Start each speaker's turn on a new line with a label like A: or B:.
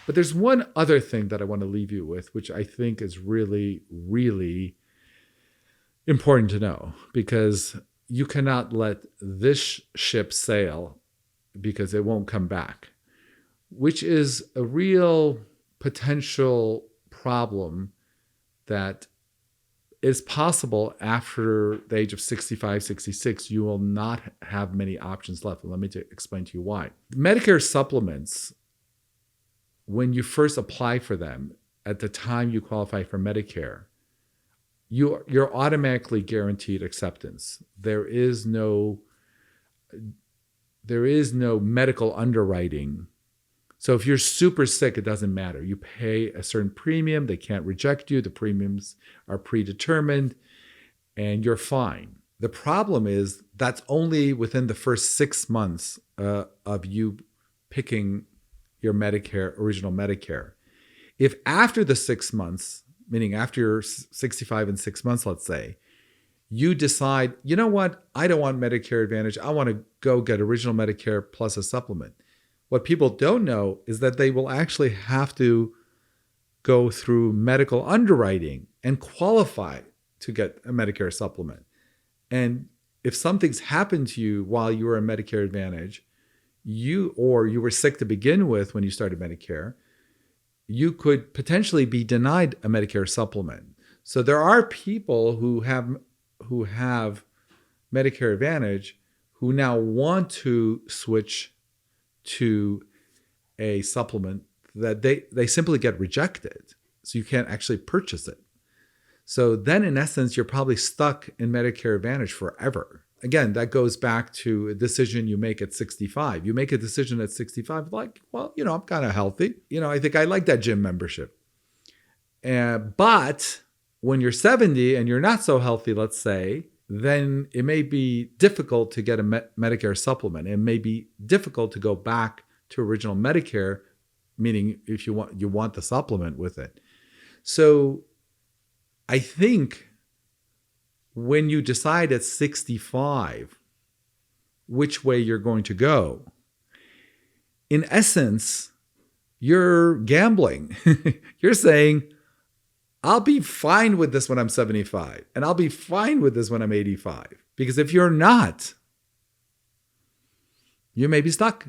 A: But there's one other thing that I want to leave you with, which I think is really, really important to know, because you cannot let this ship sail because it won't come back, which is a real potential problem that is possible after the age of 65, 66. You will not have many options left. And let me explain to you why. Medicare supplements, when you first apply for them, at the time you qualify for Medicare, you're automatically guaranteed acceptance. There is no medical underwriting. So if you're super sick, it doesn't matter. You pay a certain premium. They can't reject you. The premiums are predetermined, and you're fine. The problem is that's only within the first 6 months of you picking your Medicare, original Medicare. If after the 6 months, meaning after you're 65 and 6 months, let's say, you decide, you know what, I don't want Medicare Advantage. I want to go get original Medicare plus a supplement. What people don't know is that they will actually have to go through medical underwriting and qualify to get a Medicare supplement. And if something's happened to you while you were in Medicare Advantage, you were sick to begin with when you started Medicare, you could potentially be denied a Medicare supplement. So there are people who have Medicare Advantage who now want to switch to a supplement that they simply get rejected. So you can't actually purchase it. So then in essence, you're probably stuck in Medicare Advantage forever. Again, that goes back to a decision you make at 65. You make a decision at 65, like, well, I'm kind of healthy. I think I like that gym membership. But when you're 70 and you're not so healthy, let's say, then it may be difficult to get a Medicare supplement. It may be difficult to go back to original Medicare, meaning if you want the supplement with it. So I think when you decide at 65 which way you're going to go, in essence, you're gambling. You're saying, I'll be fine with this when I'm 75, and I'll be fine with this when I'm 85. Because if you're not, you may be stuck.